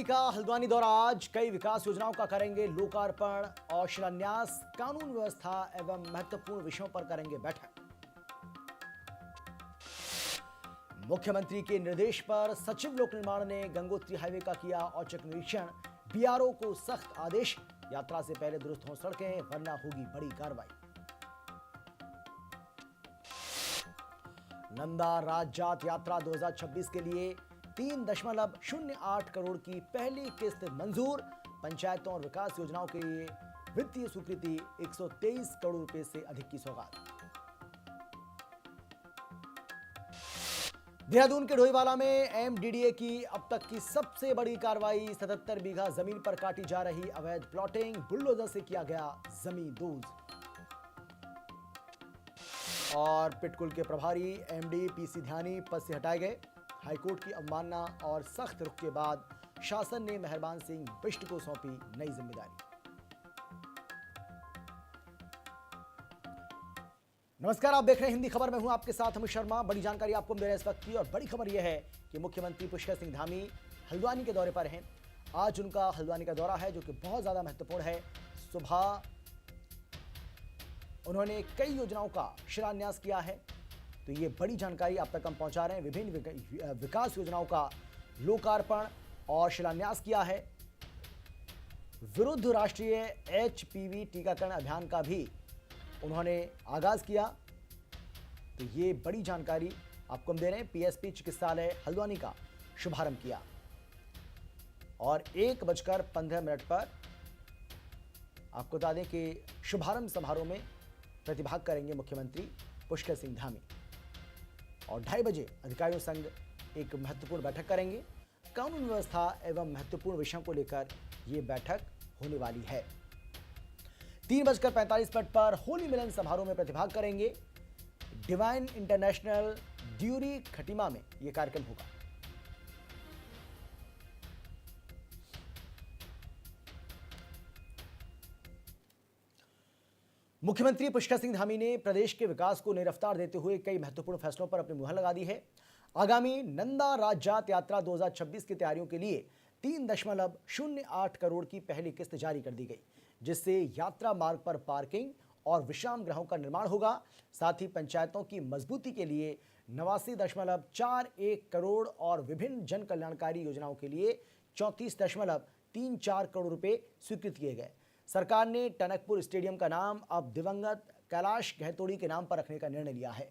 का हल्द्वानी दौरा। आज कई विकास योजनाओं का करेंगे लोकार्पण और शिलान्यास। कानून व्यवस्था एवं महत्वपूर्ण विषयों पर करेंगे बैठक। मुख्यमंत्री के निर्देश पर सचिव लोक निर्माण ने गंगोत्री हाईवे का किया औचक निरीक्षण। बीआरओ को सख्त आदेश, यात्रा से पहले दुरुस्त हो सड़कें वरना होगी बड़ी कार्रवाई। नंदा राजजात यात्रा 2026 के लिए 3.08 करोड़ की पहली किस्त मंजूर। पंचायतों और विकास योजनाओं के लिए वित्तीय स्वीकृति 123 करोड़ रुपए से अधिक की सौगात। देहरादून के ढोईवाला में एमडीडीए की अब तक की सबसे बड़ी कार्रवाई। 77 बीघा जमीन पर काटी जा रही अवैध प्लॉटिंग, बुलडोजर से किया गया जमीन दोज। और पिटकुल के प्रभारी एमडी पीसी ध्यानी पद से हटाए गए। हाईकोर्ट की अवमानना और सख्त रुख के बाद शासन ने मेहरबान सिंह बिष्ट को सौंपी नई जिम्मेदारी। नमस्कार, आप देख रहे हैं हिंदी खबर। मैं हूं आपके साथ अमित शर्मा। बड़ी जानकारी आपको दे रहे हैं इस वक्त की, और बड़ी खबर यह है कि मुख्यमंत्री पुष्कर सिंह धामी हल्द्वानी के दौरे पर हैं। आज उनका हल्द्वानी का दौरा है जो कि बहुत ज्यादा महत्वपूर्ण है। सुबह उन्होंने कई योजनाओं का शिलान्यास किया है, तो ये बड़ी जानकारी आप तक हम पहुंचा रहे हैं। विभिन्न विकास योजनाओं का लोकार्पण और शिलान्यास किया है। विरुद्ध राष्ट्रीय एचपीवी टीकाकरण अभियान का भी उन्होंने आगाज किया, तो ये बड़ी जानकारी आपको हम दे रहे हैं। पीएसपी चिकित्सालय हल्द्वानी का शुभारंभ किया और 1:15 पर आपको बता दें कि शुभारंभ समारोह में प्रतिभाग करेंगे मुख्यमंत्री पुष्कर सिंह धामी। और 2:30 बजे अधिकारियों संग एक महत्वपूर्ण बैठक करेंगे। कानून व्यवस्था एवं महत्वपूर्ण विषयों को लेकर यह बैठक होने वाली है। 3:45 पर होली मिलन समारोह में प्रतिभाग करेंगे। डिवाइन इंटरनेशनल ड्यूरी खटीमा में यह कार्यक्रम होगा। मुख्यमंत्री पुष्कर सिंह धामी ने प्रदेश के विकास को नई रफ्तार देते हुए कई महत्वपूर्ण फैसलों पर अपनी मुहर लगा दी है। आगामी नंदा राजजात यात्रा 2026 की तैयारियों के लिए 3.08 करोड़ की पहली किस्त जारी कर दी गई, जिससे यात्रा मार्ग पर पार्किंग और विश्राम गृहों का निर्माण होगा। साथ ही पंचायतों की मजबूती के लिए 89.41 करोड़ और विभिन्न जन कल्याणकारी योजनाओं के लिए 34.34 करोड़ रुपए स्वीकृत किए गए। सरकार ने टनकपुर स्टेडियम का नाम अब दिवंगत कैलाश गहतोड़ी के नाम पर रखने का निर्णय लिया है।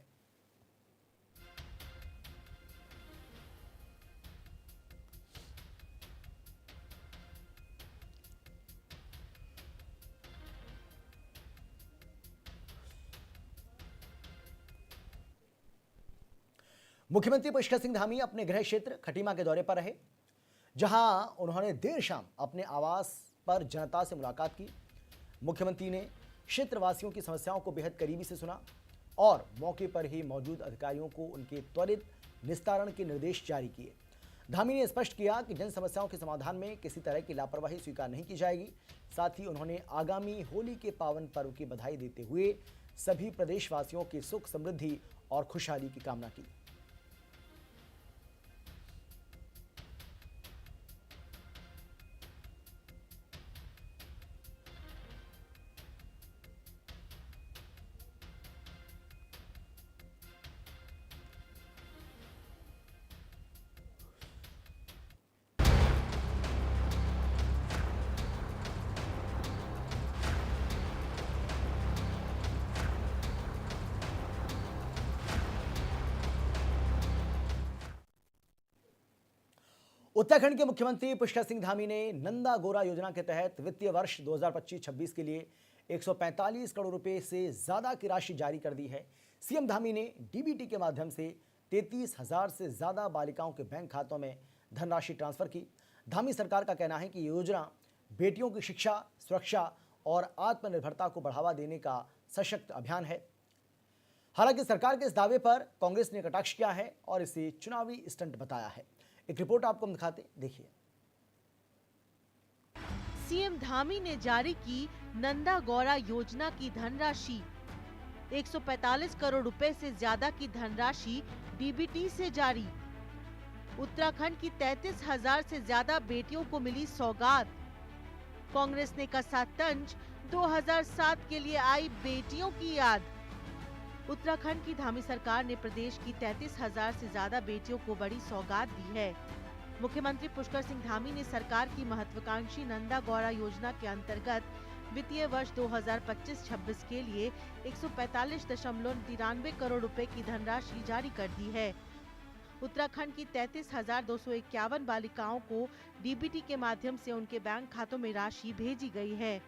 मुख्यमंत्री पुष्कर सिंह धामी अपने गृह क्षेत्र खटीमा के दौरे पर रहे, जहां उन्होंने देर शाम अपने आवास पर जनता से मुलाकात की। मुख्यमंत्री ने क्षेत्रवासियों की समस्याओं को बेहद करीबी से सुना और मौके पर ही मौजूद अधिकारियों को उनके त्वरित निस्तारण के निर्देश जारी किए। धामी ने स्पष्ट किया कि जन समस्याओं के समाधान में किसी तरह की लापरवाही स्वीकार नहीं की जाएगी। साथ ही उन्होंने आगामी होली के पावन पर्व की बधाई देते हुए सभी प्रदेशवासियों की सुख समृद्धि और खुशहाली की कामना की। उत्तराखंड के मुख्यमंत्री पुष्कर सिंह धामी ने नंदा गोरा योजना के तहत वित्तीय वर्ष 2025-26 के लिए 145 करोड़ रुपए से ज्यादा की राशि जारी कर दी है। सीएम धामी ने डीबीटी के माध्यम से 33,000 से ज्यादा बालिकाओं के बैंक खातों में धनराशि ट्रांसफर की। धामी सरकार का कहना है कि ये योजना बेटियों की शिक्षा, सुरक्षा और आत्मनिर्भरता को बढ़ावा देने का सशक्त अभियान है। हालांकि सरकार के इस दावे पर कांग्रेस ने कटाक्ष किया है और इसे चुनावी स्टंट बताया है। एक रिपोर्ट आपको हम दिखाते, देखिए। सीएम धामी ने जारी की नंदा गौरा योजना की धनराशि। 145 करोड़ रुपए से ज्यादा की धनराशि डीबीटी से जारी। उत्तराखंड की 33,000 से ज्यादा बेटियों को मिली सौगात। कांग्रेस ने कसा तंज, 2007 के लिए आई बेटियों की याद। उत्तराखंड की धामी सरकार ने प्रदेश की 33,000 से ज्यादा बेटियों को बड़ी सौगात दी है। मुख्यमंत्री पुष्कर सिंह धामी ने सरकार की महत्वाकांक्षी नंदा गौरा योजना के अंतर्गत वित्तीय वर्ष 2025-26 के लिए 145.93 करोड़ रुपए की धनराशि जारी कर दी है। उत्तराखंड की 33,251 बालिकाओं को डीबीटी के माध्यम से उनके बैंक खातों में राशि भेजी गई है।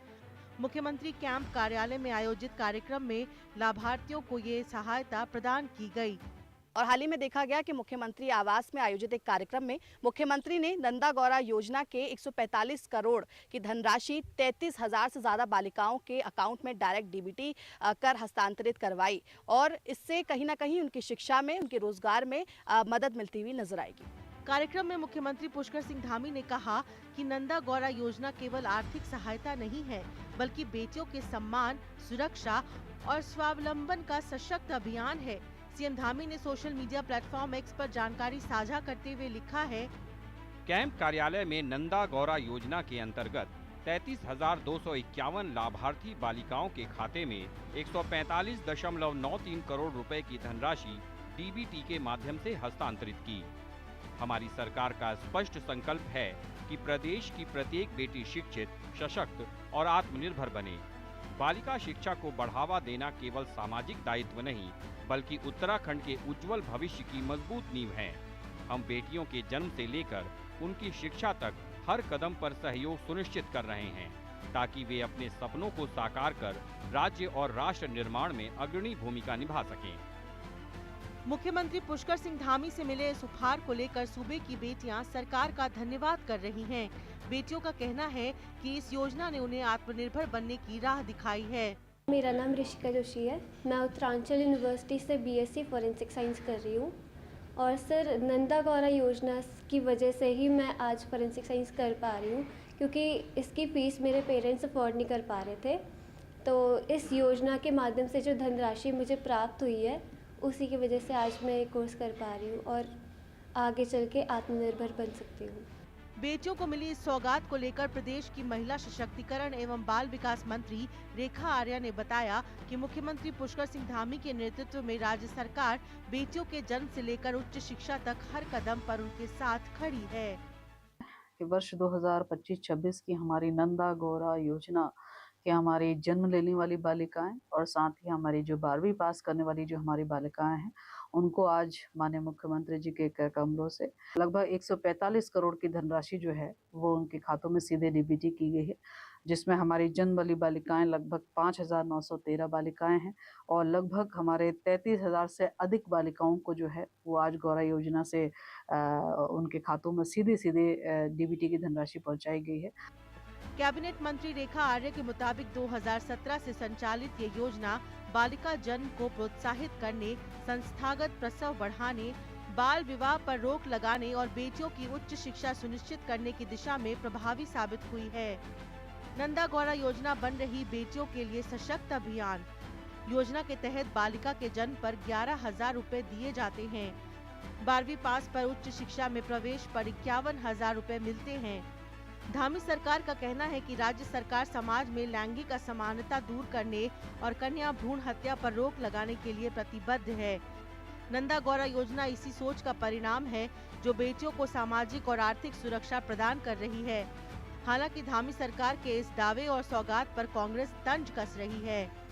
मुख्यमंत्री कैंप कार्यालय में आयोजित कार्यक्रम में लाभार्थियों को ये सहायता प्रदान की गई। और हाल ही में देखा गया कि मुख्यमंत्री आवास में आयोजित एक कार्यक्रम में मुख्यमंत्री ने नंदा गौरा योजना के 145 करोड़ की धनराशि 33,000 से ज्यादा बालिकाओं के अकाउंट में डायरेक्ट डीबीटी कर हस्तांतरित करवाई और इससे कहीं ना कहीं उनकी शिक्षा में, उनके रोजगार में मदद मिलती हुई नजर आएगी। कार्यक्रम में मुख्यमंत्री पुष्कर सिंह धामी ने कहा कि नंदा गौरा योजना केवल आर्थिक सहायता नहीं है, बल्कि बेटियों के सम्मान, सुरक्षा और स्वावलंबन का सशक्त अभियान है। सीएम धामी ने सोशल मीडिया प्लेटफॉर्म एक्स पर जानकारी साझा करते हुए लिखा है, कैंप कार्यालय में नंदा गौरा योजना के अंतर्गत 33,251 लाभार्थी बालिकाओं के खाते में 145.93 करोड़ रुपए की धनराशि डीबीटी के माध्यम से हस्तांतरित की। हमारी सरकार का स्पष्ट संकल्प है कि प्रदेश की प्रत्येक बेटी शिक्षित, सशक्त और आत्मनिर्भर बने। बालिका शिक्षा को बढ़ावा देना केवल सामाजिक दायित्व नहीं, बल्कि उत्तराखंड के उज्जवल भविष्य की मजबूत नींव है। हम बेटियों के जन्म से लेकर उनकी शिक्षा तक हर कदम पर सहयोग सुनिश्चित कर रहे हैं, ताकि वे अपने सपनों को साकार कर राज्य और राष्ट्र निर्माण में अग्रणी भूमिका निभा सकें। मुख्यमंत्री पुष्कर सिंह धामी से मिले इस उपहार को लेकर सूबे की बेटियां सरकार का धन्यवाद कर रही हैं। बेटियों का कहना है कि इस योजना ने उन्हें आत्मनिर्भर बनने की राह दिखाई है। मेरा नाम ऋषिका जोशी है। मैं उत्तरांचल यूनिवर्सिटी से बीएससी फॉरेंसिक साइंस कर रही हूँ और सर नंदा गौरा योजना की वजह से ही मैं आज फॉरेंसिक साइंस कर पा रही हूँ, क्योंकि इसकी फ़ीस मेरे पेरेंट्स अफोर्ड नहीं कर पा रहे थे। तो इस योजना के माध्यम से जो धनराशि मुझे प्राप्त हुई है, उसी की वजह से आज मैं ये कोर्स कर पा रही हूँ और आगे चल के आत्मनिर्भर बन सकती हूँ। बेटियों को मिली इस सौगात को लेकर प्रदेश की महिला सशक्तिकरण एवं बाल विकास मंत्री रेखा आर्या ने बताया कि मुख्यमंत्री पुष्कर सिंह धामी के नेतृत्व में राज्य सरकार बेटियों के जन्म से लेकर उच्च शिक्षा तक हर कदम पर उनके साथ खड़ी है। वर्ष 2025-26 की हमारी नंदा गौरा योजना कि हमारी जन्म लेने वाली बालिकाएं और साथ ही हमारी जो 12वीं पास करने वाली जो हमारी बालिकाएं हैं, उनको आज माननीय मुख्यमंत्री जी के कर कमलों से लगभग 145 करोड़ की धनराशि जो है वो उनके खातों में सीधे डीबीटी की गई है, जिसमें हमारी जन्म वाली बालिकाएं लगभग 5,913 बालिकाएं हैं और लगभग हमारे 33,000 से अधिक बालिकाओं को जो है वो आज गौरा योजना से उनके खातों में सीधे डीबीटी की धनराशि पहुँचाई गई है। कैबिनेट मंत्री रेखा आर्य के मुताबिक 2017 से संचालित ये योजना बालिका जन्म को प्रोत्साहित करने, संस्थागत प्रसव बढ़ाने, बाल विवाह पर रोक लगाने और बेटियों की उच्च शिक्षा सुनिश्चित करने की दिशा में प्रभावी साबित हुई है। नंदा गौरा योजना बन रही बेटियों के लिए सशक्त अभियान। योजना के तहत बालिका के जन्म पर 11,000 रुपए दिए जाते हैं। 12वीं पास पर उच्च शिक्षा में प्रवेश पर 51,000 रुपए मिलते हैं। धामी सरकार का कहना है कि राज्य सरकार समाज में लैंगिक असमानता दूर करने और कन्या भ्रूण हत्या पर रोक लगाने के लिए प्रतिबद्ध है। नंदा गौरा योजना इसी सोच का परिणाम है जो बेटियों को सामाजिक और आर्थिक सुरक्षा प्रदान कर रही है। हालांकि धामी सरकार के इस दावे और सौगात पर कांग्रेस तंज कस रही है।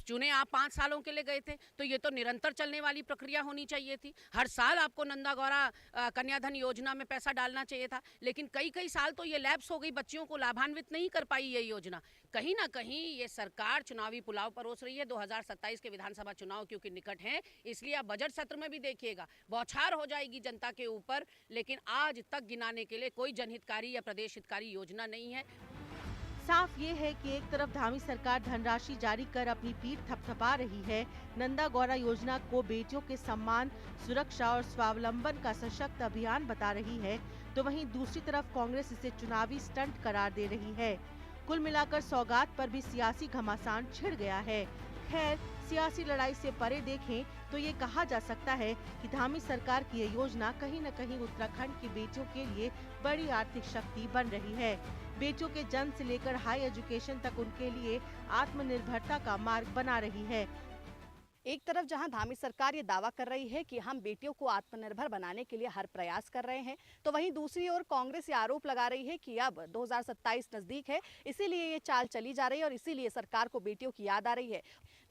चुने आप 5 सालों के लिए गए थे, तो ये तो निरंतर चलने वाली प्रक्रिया होनी चाहिए थी। हर साल आपको नंदा गौरा कन्याधन योजना में पैसा डालना चाहिए था, लेकिन कई साल तो ये लैप्स हो गई, बच्चियों को लाभान्वित नहीं कर पाई ये योजना। कहीं ना कहीं ये सरकार चुनावी पुलाव परोस रही है। 2027 के विधानसभा चुनाव क्योंकि निकट हैं, इसलिए आप बजट सत्र में भी देखिएगा, बौछार हो जाएगी जनता के ऊपर, लेकिन आज तक गिनाने के लिए कोई जनहितकारी या प्रदेश हितकारी योजना नहीं है। साफ ये है कि एक तरफ धामी सरकार धनराशि जारी कर अपनी पीठ थपथपा रही है, नंदा गौरा योजना को बेटियों के सम्मान, सुरक्षा और स्वावलंबन का सशक्त अभियान बता रही है, तो वहीं दूसरी तरफ कांग्रेस इसे चुनावी स्टंट करार दे रही है। कुल मिलाकर सौगात पर भी सियासी घमासान छिड़ गया है। खैर, सियासी लड़ाई से परे देखें तो ये कहा जा सकता है कि धामी सरकार की ये योजना कहीं न कहीं उत्तराखंड की बेटियों के लिए बड़ी आर्थिक शक्ति बन रही है। बेटियों के जन्म से लेकर हाई एजुकेशन तक उनके लिए आत्मनिर्भरता का मार्ग बना रही है। एक तरफ जहां धामी सरकार ये दावा कर रही है कि हम बेटियों को आत्मनिर्भर बनाने के लिए हर प्रयास कर रहे हैं, तो वहीं दूसरी ओर कांग्रेस ये आरोप लगा रही है कि अब 2027 नजदीक है, इसीलिए ये चाल चली जा रही है और इसीलिए सरकार को बेटियों की याद आ रही है।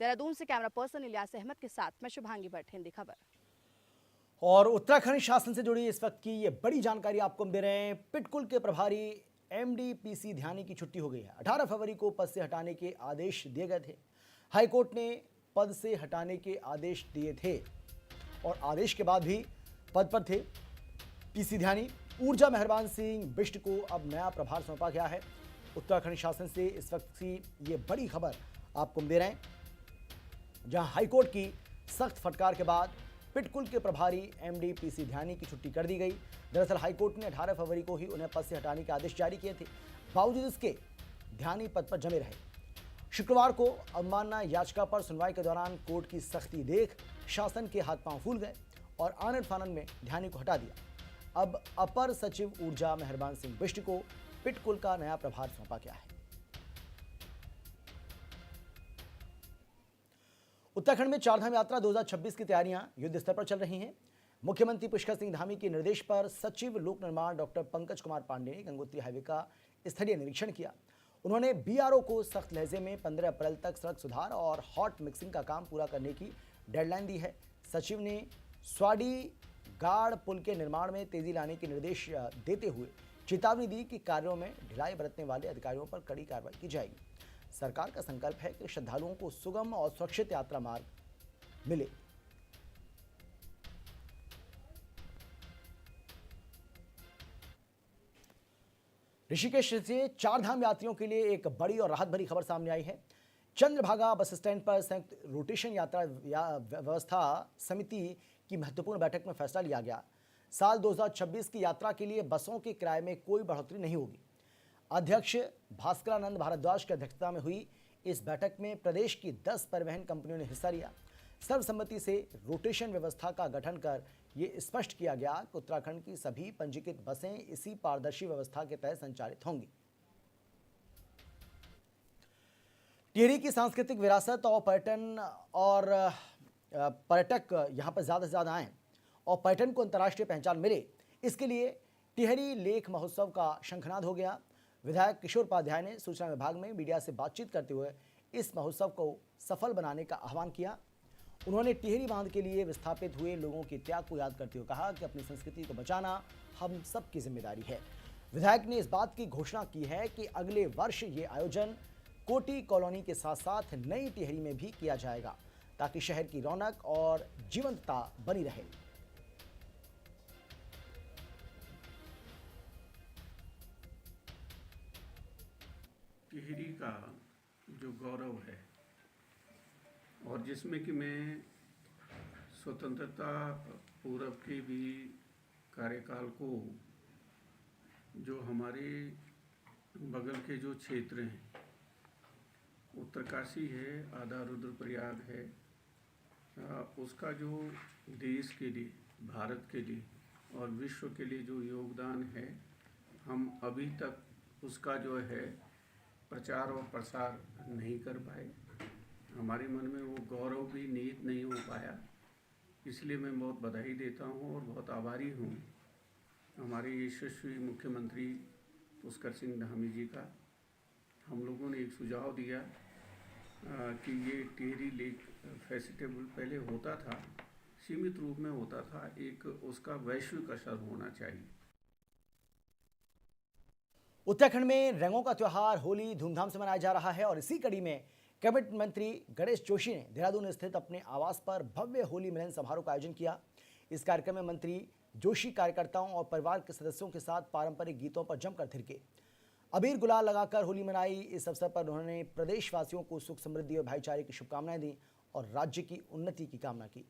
देहरादून से कैमरा पर्सन इलियास अहमद के साथ मैं शुभांगी भट्ट, हिंदी खबर। और उत्तराखंड शासन से जुड़ी इस वक्त की ये बड़ी जानकारी आपको हम दे रहे हैं। पिटकुल के प्रभारी MD PC ध्यानी की छुट्टी हो गई है। 18 फरवरी को पद से हटाने के आदेश दिए गए थे। हाईकोर्ट ने पद से हटाने के आदेश दिए थे और आदेश के बाद भी पद पर थे PC ध्यानी। ऊर्जा मेहरबान सिंह बिष्ट को अब नया प्रभार सौंपा गया है। उत्तराखंड शासन से इस वक्त की ये बड़ी खबर आपको हम दे रहे हैं, जहां हाईकोर्ट की सख्त फटकार के बाद पिटकुल के प्रभारी MD PC ध्यानी की छुट्टी कर दी गई। दरअसल हाईकोर्ट ने 18 फरवरी को ही उन्हें पद से हटाने के आदेश जारी किए थे। बावजूद इसके ध्यानी पद पर जमे रहे। शुक्रवार को अवमानना याचिका पर सुनवाई के दौरान कोर्ट की सख्ती देख शासन के हाथ पांव फूल गए और आनन फानन में ध्यानी को हटा दिया। अब अपर सचिव ऊर्जा मेहरबान सिंह बिष्ट को पिटकुल का नया प्रभार सौंपा गया है। उत्तराखंड में चारधाम यात्रा 2026 की तैयारियां युद्ध स्तर पर चल रही हैं। मुख्यमंत्री पुष्कर सिंह धामी के निर्देश पर सचिव लोक निर्माण डॉक्टर पंकज कुमार पांडे ने गंगोत्री हाईवे का स्थलीय निरीक्षण किया। उन्होंने BRO को सख्त लहजे में 15 अप्रैल तक सड़क सुधार और हॉट मिक्सिंग का काम पूरा करने की डेडलाइन दी है। सचिव ने स्वाडी गाड़ पुल के निर्माण में तेजी लाने के निर्देश देते हुए चेतावनी दी कि कार्यों में ढिलाई बरतने वाले अधिकारियों पर कड़ी कार्रवाई की जाएगी। सरकार का संकल्प है कि श्रद्धालुओं को सुगम और सुरक्षित यात्रा मार्ग मिले। ऋषिकेश से चारधाम यात्रियों के लिए एक बड़ी और राहत भरी खबर सामने आई है। चंद्रभागा बस स्टैंड पर संयुक्त रोटेशन यात्रा व्यवस्था समिति की महत्वपूर्ण बैठक में फैसला लिया गया। साल 2026 की यात्रा के लिए बसों के किराए में कोई बढ़ोतरी नहीं होगी। अध्यक्ष भास्करानंद भारद्वाज की अध्यक्षता में हुई इस बैठक में प्रदेश की 10 परिवहन कंपनियों ने हिस्सा लिया। सर्वसम्मति से रोटेशन व्यवस्था का गठन कर ये स्पष्ट किया गया कि उत्तराखंड की सभी पंजीकृत बसें इसी पारदर्शी व्यवस्था के तहत संचालित होंगी। टिहरी की सांस्कृतिक विरासत और पर्यटक यहाँ पर ज़्यादा से ज़्यादा आएँ और पर्यटन को अंतर्राष्ट्रीय पहचान मिले, इसके लिए टिहरी लेख महोत्सव का शंखनाद हो गया। विधायक किशोर उपाध्याय ने सूचना विभाग में मीडिया से बातचीत करते हुए इस महोत्सव को सफल बनाने का आह्वान किया। उन्होंने टिहरी बांध के लिए विस्थापित हुए लोगों के त्याग को याद करते हुए कहा कि अपनी संस्कृति को बचाना हम सबकी जिम्मेदारी है। विधायक ने इस बात की घोषणा की है कि अगले वर्ष ये आयोजन कोटी कॉलोनी के साथ साथ नई टिहरी में भी किया जाएगा, ताकि शहर की रौनक और जीवंतता बनी रहे। टिहरी का जो गौरव है और जिसमें कि मैं स्वतंत्रता पूर्व के भी कार्यकाल को जो हमारे बगल के जो क्षेत्र हैं, उत्तरकाशी है, आधा रुद्रप्रयाग है, उसका जो देश के लिए, भारत के लिए और विश्व के लिए जो योगदान है, हम अभी तक उसका जो है प्रचार और प्रसार नहीं कर पाए। हमारे मन में वो गौरव भी निहित नहीं हो पाया। इसलिए मैं बहुत बधाई देता हूँ और बहुत आभारी हूँ हमारे यशस्वी मुख्यमंत्री पुष्कर सिंह धामी जी का। हम लोगों ने एक सुझाव दिया कि ये टिहरी लेक फेस्टिवल पहले होता था, सीमित रूप में होता था, एक उसका वैश्विक असर होना चाहिए। उत्तराखंड में रंगों का त्योहार होली धूमधाम से मनाया जा रहा है और इसी कड़ी में कैबिनेट मंत्री गणेश जोशी ने देहरादून स्थित अपने आवास पर भव्य होली मिलन समारोह का आयोजन किया। इस कार्यक्रम में मंत्री जोशी कार्यकर्ताओं और परिवार के सदस्यों के साथ पारंपरिक गीतों पर जमकर थिरके, अबीर गुलाल लगाकर होली मनाई। इस अवसर पर उन्होंने प्रदेशवासियों को सुख समृद्धि और भाईचारे की शुभकामनाएं दी और राज्य की उन्नति की कामना की।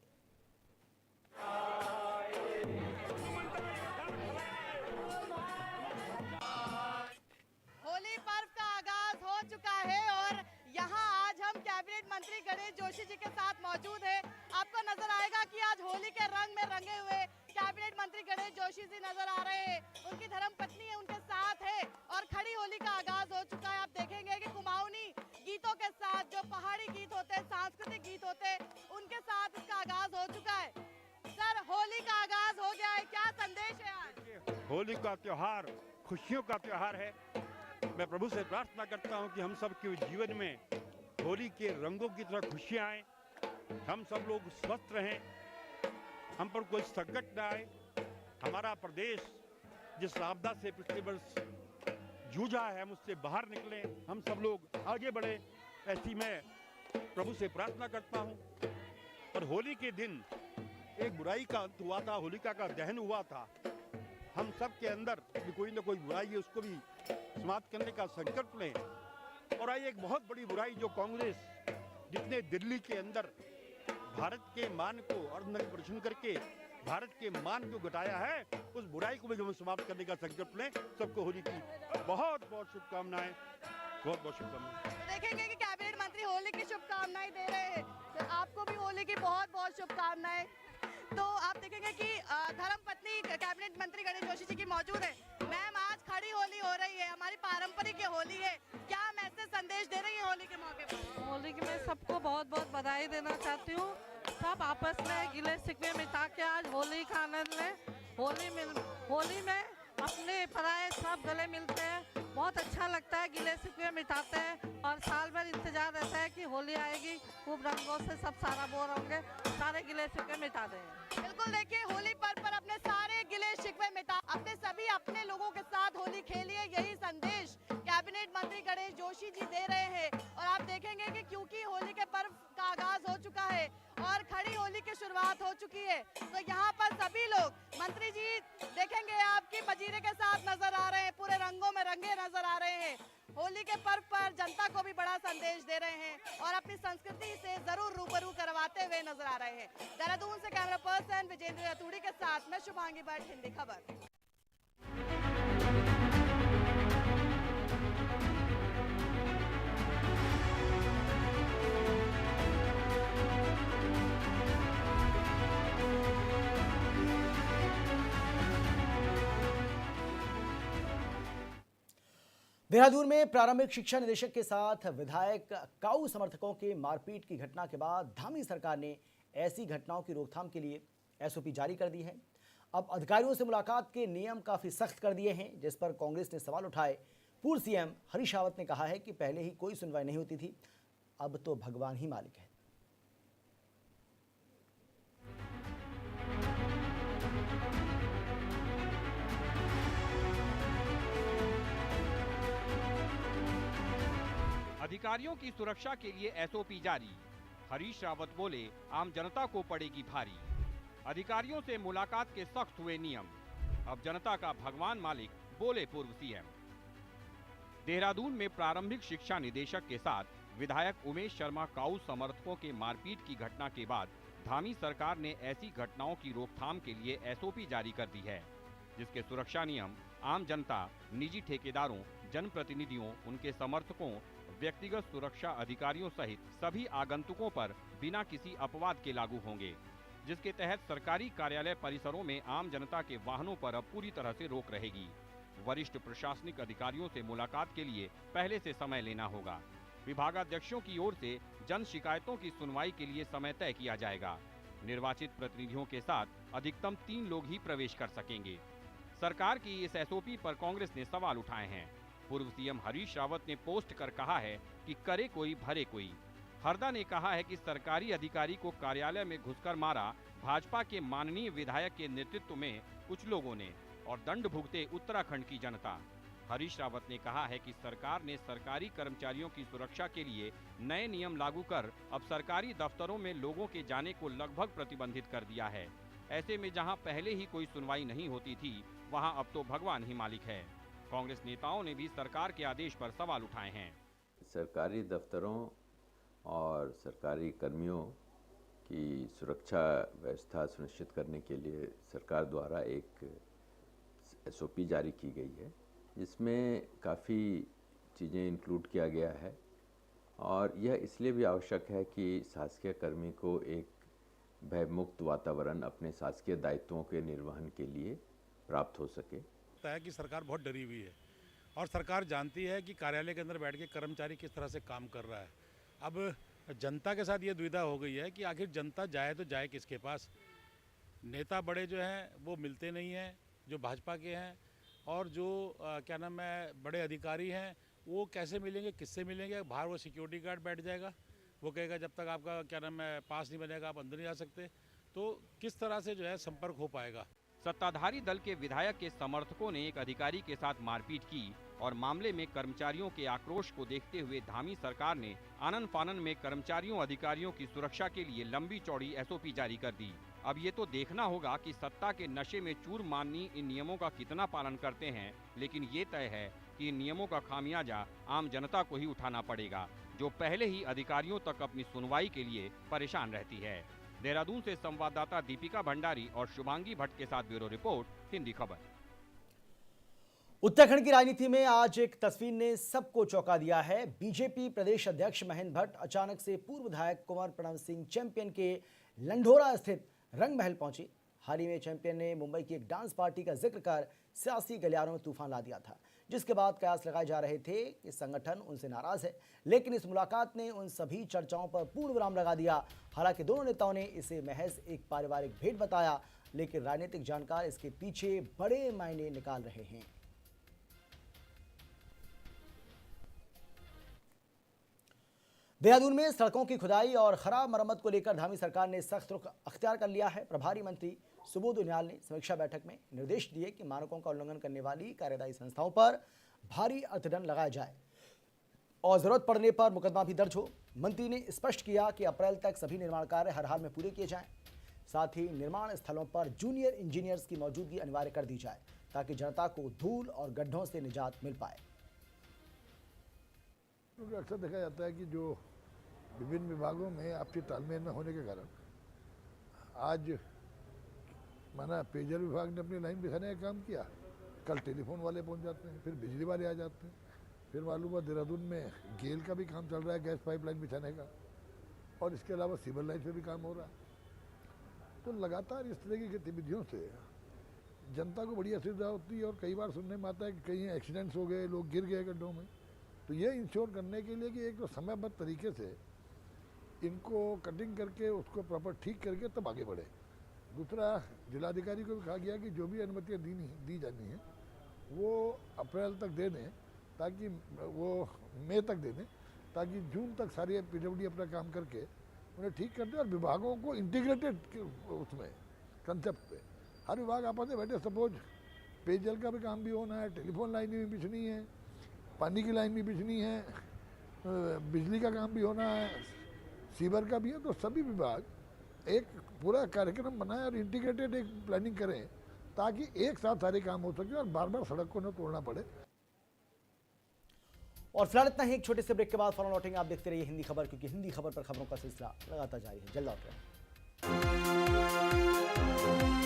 होली पर्व का आगाज हो चुका है और यहाँ आज हम कैबिनेट मंत्री गणेश जोशी जी के साथ मौजूद है। आपको नजर आएगा कि आज होली के रंग में रंगे हुए कैबिनेट मंत्री गणेश जोशी जी नजर आ रहे हैं। उनकी धर्मपत्नी है उनके साथ है और खड़ी होली का आगाज हो चुका है। आप देखेंगे कि कुमाऊनी गीतों के साथ, जो पहाड़ी गीत होते हैं, सांस्कृतिक गीत होते हैं, उनके साथ इसका आगाज हो चुका है। सर, होली का आगाज हो गया है, क्या संदेश है आज? होली का त्योहार खुशियों का त्योहार है। मैं प्रभु से प्रार्थना करता हूं कि हम सब के जीवन में होली के रंगों की तरह खुशियां आए, हम सब लोग स्वस्थ रहें, हम पर कोई संकट न आए, हमारा प्रदेश जिस आपदा से पिछले वर्ष जूझा है हम उससे बाहर निकले, हम सब लोग आगे बढ़े, ऐसी मैं प्रभु से प्रार्थना करता हूं। और होली के दिन एक बुराई का अंत हुआ था, होलिका का दहन हुआ था। हम सब के अंदर भी कोई ना कोई बुराई है, उसको भी समाप्त करने का संकल्प लें। और आई एक बहुत बड़ी बुराई जो कांग्रेस जितने दिल्ली के अंदर भारत के मान को अर्धनग्न प्रदर्शन करके भारत के मान को घटाया है, उस बुराई को भी हम समाप्त करने का संकल्प लें। सबको होली की बहुत बहुत शुभकामनाएं, बहुत बहुत शुभकामनाएं। तो देखेंगे कि कैबिनेट मंत्री होली की शुभकामनाएं दे रहे हैं, तो आपको भी होली की बहुत बहुत शुभकामनाएं। तो आप देखेंगे कि धर्मपत्नी कैबिनेट मंत्री गणेश जोशी जी की मौजूद है। मैम, आज खड़ी होली हो रही है, हमारी पारंपरिक ये होली है, क्या मैसेज संदेश दे रही है होली के मौके पर? होली की मैं सबको बहुत बहुत बधाई देना चाहती हूँ। सब आपस में गिले शिकवे मिटा के आज होली का आनंद लें। होली में अपने पराये सब गले मिलते हैं, बहुत अच्छा लगता है, गिले शिकवे मिटाते हैं और साल भर इंतजार रहता है कि होली आएगी, खूब रंगों से सब सारा बोर होंगे, सारे गिले शिकवे मिटा देंगे। बिल्कुल, देखिए होली पर्व पर अपने सारे गिले शिकवे मिटा, अपने सभी अपने लोगों के साथ होली खेलिए, यही संदेश कैबिनेट मंत्री गणेश जोशी जी दे रहे हैं। और आप देखेंगे कि क्योंकि होली के पर्व का आगाज हो चुका है और खड़ी होली की शुरुआत हो चुकी है, तो यहाँ पर सभी लोग, मंत्री जी देखेंगे आपकी मजीरे के साथ नजर आ रहे हैं, पूरे रंगों में रंगे नजर आ रहे हैं। होली के पर्व पर जनता को भी बड़ा संदेश दे रहे हैं और अपनी संस्कृति से जरूर रूबरू करवाते हुए नजर आ रहे हैं। देहरादून से कैमरा पर्सन विजेंद्र रतूड़ी के साथ मैं शुभांगी भट्ट, हिंदी खबर। देहरादून में प्रारंभिक शिक्षा निदेशक के साथ विधायक काऊ समर्थकों के मारपीट की घटना के बाद धामी सरकार ने ऐसी घटनाओं की रोकथाम के लिए एसओपी जारी कर दी है। अब अधिकारियों से मुलाकात के नियम काफी सख्त कर दिए हैं, जिस पर कांग्रेस ने सवाल उठाए। पूर्व सीएम हरीश रावत ने कहा है कि पहले ही कोई सुनवाई नहीं होती थी, अब तो भगवान ही मालिक है। अधिकारियों की सुरक्षा के लिए एसओपी जारी। हरीश रावत बोले, आम जनता को पड़ेगी भारी। अधिकारियों से मुलाकात के सख्त हुए नियम, अब जनता का भगवान मालिक, बोले पूर्व सीएम। देहरादून में प्रारंभिक शिक्षा निदेशक के साथ विधायक उमेश शर्मा काऊ समर्थकों के मारपीट की घटना के बाद धामी सरकार ने ऐसी घटनाओं की रोकथाम के लिए एसओपी जारी कर दी है, जिसके सुरक्षा नियम आम जनता, निजी ठेकेदारों, जनप्रतिनिधियों, उनके समर्थकों, व्यक्तिगत सुरक्षा अधिकारियों सहित सभी आगंतुकों पर बिना किसी अपवाद के लागू होंगे, जिसके तहत सरकारी कार्यालय परिसरों में आम जनता के वाहनों पर अब पूरी तरह से रोक रहेगी। वरिष्ठ प्रशासनिक अधिकारियों से मुलाकात के लिए पहले से समय लेना होगा। विभागाध्यक्षों की ओर से जन शिकायतों की सुनवाई के लिए समय तय किया जाएगा। निर्वाचित प्रतिनिधियों के साथ अधिकतम 3 लोग ही प्रवेश कर सकेंगे। सरकार की इस एसओपी पर कांग्रेस ने सवाल उठाए हैं। पूर्व सीएम हरीश रावत ने पोस्ट कर कहा है कि करे कोई भरे कोई। हरदा ने कहा है कि सरकारी अधिकारी को कार्यालय में घुसकर मारा भाजपा के माननीय विधायक के नेतृत्व में कुछ लोगों ने और दंड भुगते उत्तराखंड की जनता। हरीश रावत ने कहा है कि सरकार ने सरकारी कर्मचारियों की सुरक्षा के लिए नए नियम लागू कर अब सरकारी दफ्तरों में लोगों के जाने को लगभग प्रतिबंधित कर दिया है। ऐसे में जहां पहले ही कोई सुनवाई नहीं होती थी, वहां अब तो भगवान ही मालिक है। कांग्रेस नेताओं ने भी सरकार के आदेश पर सवाल उठाए हैं। सरकारी दफ्तरों और सरकारी कर्मियों की सुरक्षा व्यवस्था सुनिश्चित करने के लिए सरकार द्वारा एक एसओपी जारी की गई है, जिसमें काफ़ी चीज़ें इंक्लूड किया गया है और यह इसलिए भी आवश्यक है कि शासकीय कर्मी को एक भयमुक्त वातावरण अपने शासकीय दायित्वों के निर्वहन के लिए प्राप्त हो सके। है कि सरकार बहुत डरी हुई है और सरकार जानती है कि कार्यालय के अंदर बैठ के कर्मचारी किस तरह से काम कर रहा है। अब जनता के साथ ये दुविधा हो गई है कि आखिर जनता जाए तो जाए किसके पास। नेता बड़े जो हैं वो मिलते नहीं हैं जो भाजपा के हैं, और जो क्या नाम है बड़े अधिकारी हैं वो कैसे मिलेंगे, किससे मिलेंगे। बाहर वो सिक्योरिटी गार्ड बैठ जाएगा, वो कहेगा जब तक आपका क्या नाम है पास नहीं बनेगा आप अंदर नहीं आ सकते। तो किस तरह से जो है संपर्क हो पाएगा। सत्ताधारी दल के विधायक के समर्थकों ने एक अधिकारी के साथ मारपीट की और मामले में कर्मचारियों के आक्रोश को देखते हुए धामी सरकार ने आनन फानन में कर्मचारियों अधिकारियों की सुरक्षा के लिए लंबी चौड़ी एसओपी जारी कर दी। अब ये तो देखना होगा कि सत्ता के नशे में चूर माननी इन नियमों का कितना पालन करते हैं, लेकिन ये तय है कि इन नियमों का खामियाजा आम जनता को ही उठाना पड़ेगा, जो पहले ही अधिकारियों तक अपनी सुनवाई के लिए परेशान रहती है। देहरादून से संवाददाता दीपिका भंडारी और शुभांगी भट्ट के साथ ब्यूरो रिपोर्ट, हिंदी खबर। उत्तराखंड की राजनीति में आज एक तस्वीर ने सबको चौंका दिया है। बीजेपी प्रदेश अध्यक्ष महेंद्र भट्ट अचानक से पूर्व विधायक कुंवर प्रणव सिंह चैंपियन के लंढोरा स्थित रंग महल पहुंचे। हाल ही में चैंपियन ने मुंबई की एक डांस पार्टी का जिक्र कर सियासी गलियारों में तूफान ला दिया था, जिसके बाद कयास लगाए जा रहे थे कि संगठन उनसे नाराज है, लेकिन इस मुलाकात ने उन सभी चर्चाओं पर पूर्ण विराम लगा दिया। हालांकि दोनों नेताओं ने इसे महज एक पारिवारिक भेंट बताया, लेकिन राजनीतिक जानकार इसके पीछे बड़े मायने निकाल रहे हैं। देहरादून में सड़कों की खुदाई और खराब मरम्मत को लेकर धामी सरकार ने सख्त रुख अख्तियार कर लिया है। प्रभारी मंत्री सुबोध उनियाल ने समीक्षा बैठक में निर्देश दिए कि मानकों का उल्लंघन करने वाली कार्यदायी संस्थाओं पर भारी अर्थदंड लगाया जाए और जरूरत पड़ने पर मुकदमा भी दर्ज हो। मंत्री ने स्पष्ट किया कि अप्रैल तक सभी निर्माण कार्य हर हाल में पूरे किए जाएं। साथ ही निर्माण स्थलों पर जूनियर इंजीनियर्स की मौजूदगी अनिवार्य कर दी जाए, ताकि जनता को धूल और गड्ढों से निजात मिल पाए। क्योंकि अक्सर देखा जाता है कि जो विभिन्न विभागों में आपसी तालमेल न होने के कारण आज माना पेयजल विभाग ने अपनी लाइन बिछाने का काम किया, कल टेलीफोन वाले पहुंच जाते हैं, फिर बिजली वाले आ जाते हैं, फिर मालूम हुआ देहरादून में गेल का भी काम चल रहा है, गैस पाइपलाइन बिछाने का, और इसके अलावा सिविल लाइन पे भी काम हो रहा है। तो लगातार इस तरह की गतिविधियों से जनता को बड़ी असुविधा होती है और कई बार सुनने में आता है कि कहीं एक्सीडेंट्स हो गए, लोग गिर गए गड्ढों में। तो ये इंश्योर करने के लिए कि एक तो समयबद्ध तरीके से इनको कटिंग करके उसको प्रॉपर ठीक करके तब आगे बढ़े। दूसरा, जिलाधिकारी को भी कहा गया कि जो भी अनुमतियाँ दी जानी है वो अप्रैल तक दे दें, ताकि वो मई तक दे दें, ताकि जून तक सारी पीडब्ल्यूडी अपना काम करके उन्हें ठीक कर दें। और विभागों को इंटीग्रेटेड उसमें कंसेप्ट पे हर विभाग आपस में बैठे। सपोज पेयजल का भी काम भी होना है, टेलीफोन लाइन भी बिछनी है, पानी की लाइन भी बिछनी है, बिजली का काम भी होना है, सीवर का भी है। तो सभी विभाग एक पूरा कार्यक्रम बनाएं और इंटीग्रेटेड एक प्लानिंग करें, ताकि एक साथ सारे काम हो सके और बार बार सड़क को न तोड़ना पड़े। और फिलहाल इतना ही। एक छोटे से ब्रेक के बाद फौरन लौटेंगे। आप देखते रहिए हिंदी खबर, क्योंकि हिंदी खबर पर खबरों का सिलसिला लगातार जारी है। जल्द लौट रहे हैं।